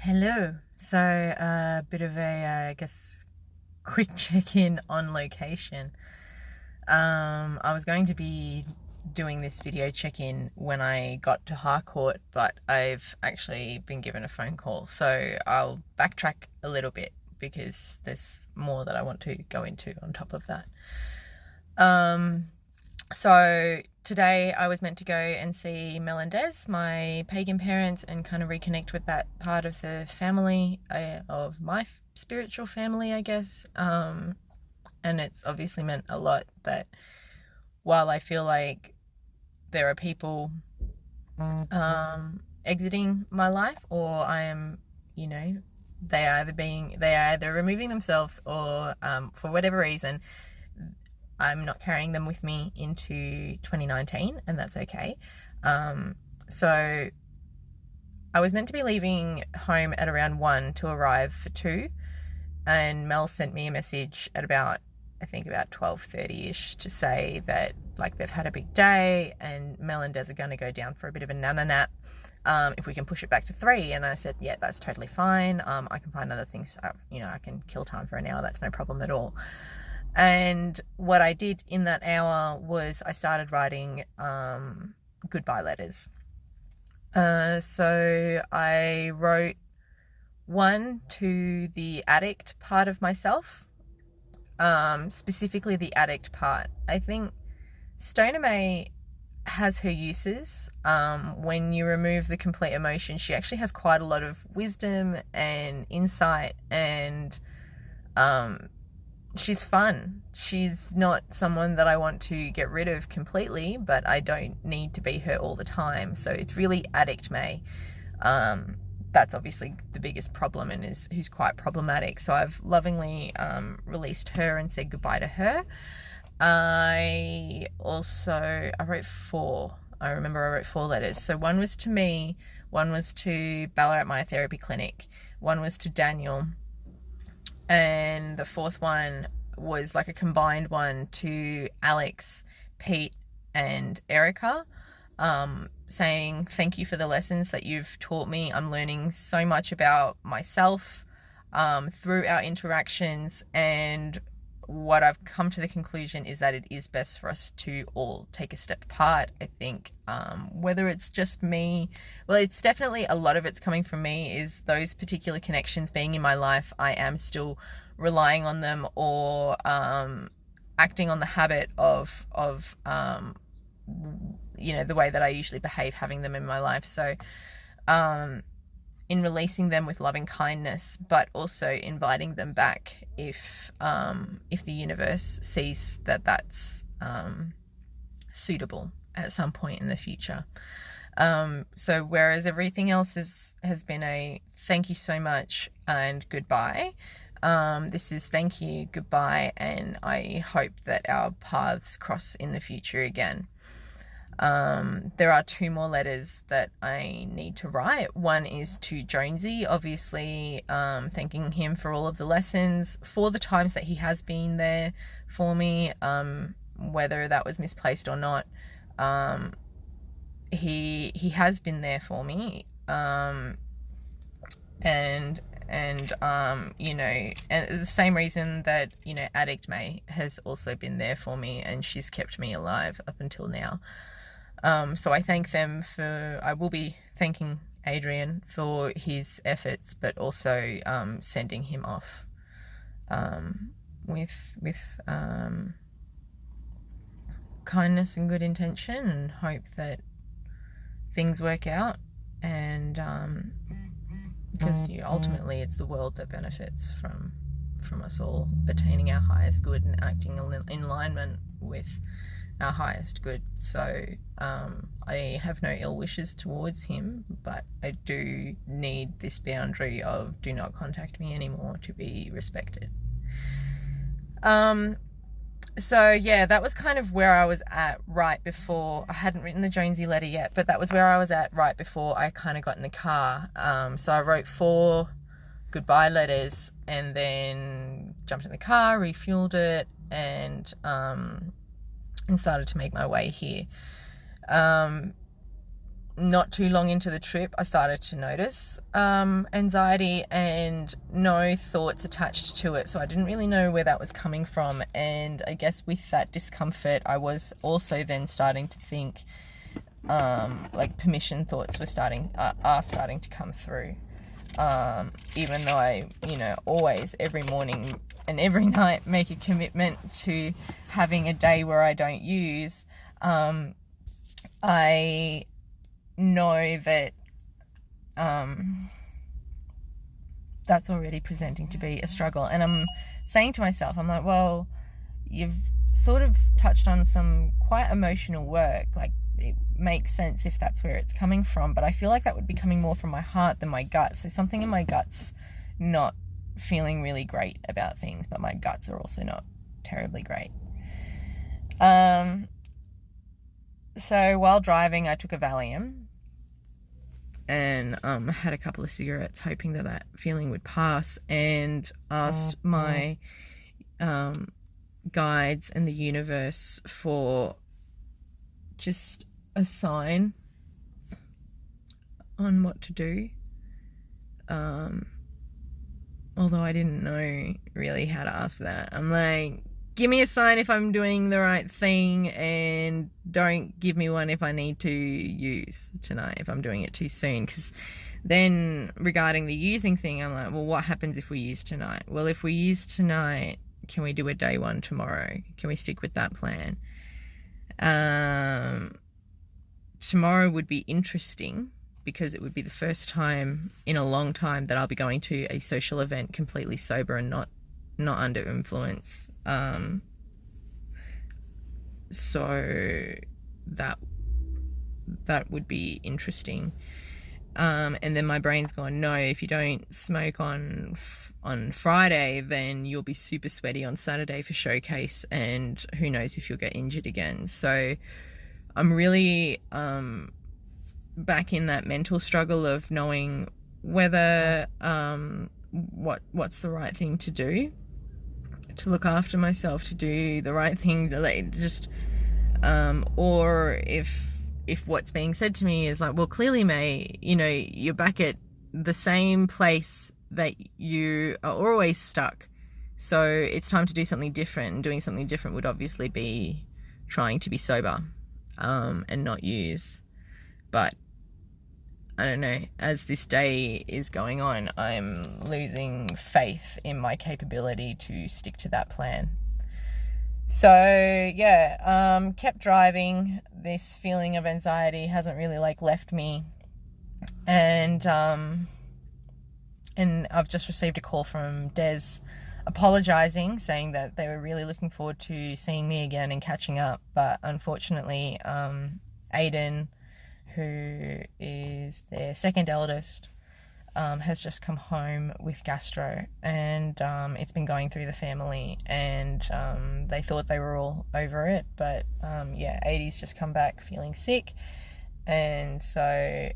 Hello. So, a bit of a, I guess, quick check-in on location. I was going to be doing this video check-in when I got to Harcourt, but I've actually been given a phone call. So I'll backtrack a little bit because there's more that I want to go into on top of that. So today I was meant to go and see Mel and Des, my pagan parents, and kind of reconnect with that part of the family, of my spiritual family, I guess. And it's obviously meant a lot that while I feel like there are people exiting my life, or I am, they are either removing themselves or for whatever reason, I'm not carrying them with me into 2019, and that's okay. So I was meant to be leaving home at around 1 to arrive for 2, and Mel sent me a message at about 12:30ish to say that they've had a big day and Mel and Des are going to go down for a bit of a nana nap. If we can push it back to 3, and I said, yeah, that's totally fine. I can find other things. I can kill time for an hour. That's no problem at all. And what I did in that hour was I started writing goodbye letters. So I wrote one to the addict part of myself, specifically the addict part. I think Stoner May has her uses. When you remove the complete emotion, she actually has quite a lot of wisdom and insight, and she's fun. She's not someone that I want to get rid of completely, but I don't need to be her all the time. So it's really Addict May. That's obviously the biggest problem and who's quite problematic. So I've lovingly released her and said goodbye to her. I wrote 4. I remember I wrote 4 letters. So one was to me, one was to Ballarat Myotherapy Clinic, one was to Daniel, and the 4th one was like a combined one to Alex, Pete, and Erica, saying thank you for the lessons that you've taught me. I'm learning so much about myself through our interactions, and what I've come to the conclusion is that it is best for us to all take a step apart. I think whether it's just me, well, it's definitely a lot of it's coming from me, is those particular connections being in my life, I am still relying on them or acting on the habit of the way that I usually behave having them in my life. So in releasing them with loving kindness, but also inviting them back if the universe sees that that's suitable at some point in the future. So whereas everything else has been a thank you so much and goodbye, this is thank you, goodbye, and I hope that our paths cross in the future again. There are 2 more letters that I need to write. One is to Jonesy, obviously, thanking him for all of the lessons, for the times that he has been there for me, whether that was misplaced or not. He has been there for me, and the same reason that Addict May has also been there for me, and she's kept me alive up until now. So I thank them I will be thanking Adrian for his efforts, but also sending him off with kindness and good intention, and hope that things work out, and because ultimately it's the world that benefits from us all attaining our highest good and acting in alignment with our highest good. So I have no ill wishes towards him, but I do need this boundary of do not contact me anymore to be respected. So yeah, that was kind of where I was at right before. I hadn't written the Jonesy letter yet, but that was where I was at right before I kind of got in the car. So I wrote 4 goodbye letters and then jumped in the car, refueled it, and started to make my way here. not too long into the trip, I started to notice anxiety and no thoughts attached to it. So I didn't really know where that was coming from. And I guess with that discomfort, I was also then starting to think like permission thoughts are starting to come through. Even though I, always every morning and every night make a commitment to having a day where I don't use, I know that that's already presenting to be a struggle. And I'm saying to myself, I'm like, well, you've sort of touched on some quite emotional work. Like, it makes sense if that's where it's coming from, but I feel like that would be coming more from my heart than my gut. So something in my gut's not feeling really great about things, but my guts are also not terribly great. So while driving, I took a Valium and had a couple of cigarettes, hoping that feeling would pass, and asked my guides and the universe for just a sign on what to do. Although I didn't know really how to ask for that. I'm like, give me a sign if I'm doing the right thing, and don't give me one if I need to use tonight, if I'm doing it too soon. Because then regarding the using thing, I'm like, well, what happens if we use tonight? Well, if we use tonight, can we do a day one tomorrow? Can we stick with that plan? Tomorrow would be interesting because it would be the first time in a long time that I'll be going to a social event completely sober and not under influence. So that would be interesting. And then my brain's gone, no, if you don't smoke on Friday, then you'll be super sweaty on Saturday for showcase, and who knows if you'll get injured again. So I'm really back in that mental struggle of knowing whether what's the right thing to do to look after myself, to do the right thing, or if what's being said to me is like, well, clearly, May, you're back at the same place that you are always stuck, so it's time to do something different. And doing something different would obviously be trying to be sober and not use. But I don't know, as this day is going on, I'm losing faith in my capability to stick to that plan. So yeah, kept driving. This feeling of anxiety hasn't really left me, and I've just received a call from Des apologising, saying that they were really looking forward to seeing me again and catching up, but unfortunately Aiden, who is their second eldest, has just come home with gastro, and it's been going through the family, and they thought they were all over it, but Adie's just come back feeling sick, and so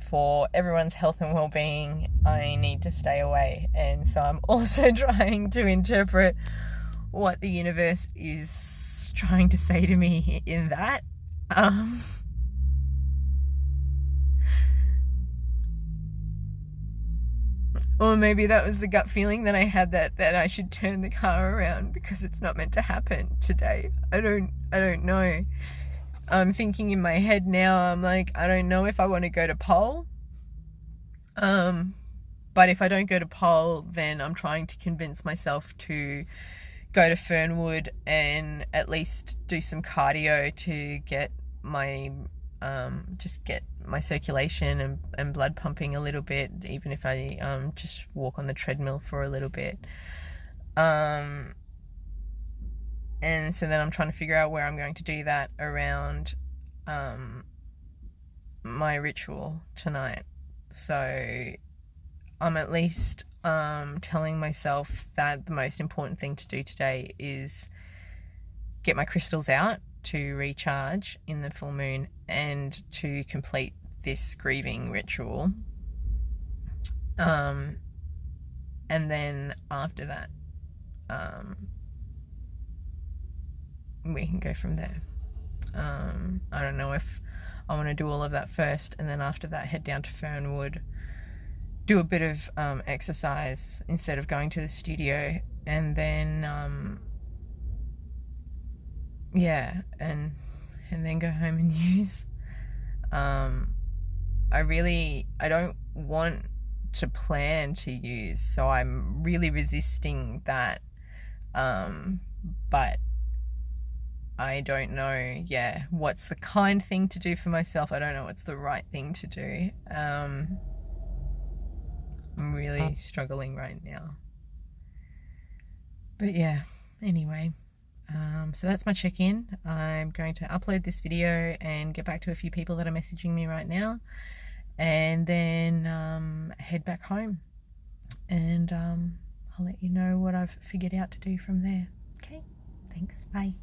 for everyone's health and well-being, I need to stay away. And so I'm also trying to interpret what the universe is trying to say to me in that. Or maybe that was the gut feeling that I had, that I should turn the car around because it's not meant to happen today. I don't know. I'm thinking in my head now, I'm like, I don't know if I want to go to Pole. But if I don't go to Pole, then I'm trying to convince myself to go to Fernwood and at least do some cardio to get my get my circulation and blood pumping a little bit, even if I just walk on the treadmill for a little bit. And so then I'm trying to figure out where I'm going to do that around my ritual tonight. So I'm at least telling myself that the most important thing to do today is get my crystals out to recharge in the full moon and to complete this grieving ritual. And then after that, we can go from there. I don't know if I want to do all of that first, and then after that head down to Fernwood, do a bit of exercise instead of going to the studio, and then yeah, and then go home and use. I don't want to plan to use, so I'm really resisting that, but I don't know, yeah, what's the kind thing to do for myself. I don't know what's the right thing to do. I'm really struggling right now. But yeah, anyway, so that's my check-in. I'm going to upload this video and get back to a few people that are messaging me right now, and then head back home, and I'll let you know what I've figured out to do from there. Okay, thanks, bye.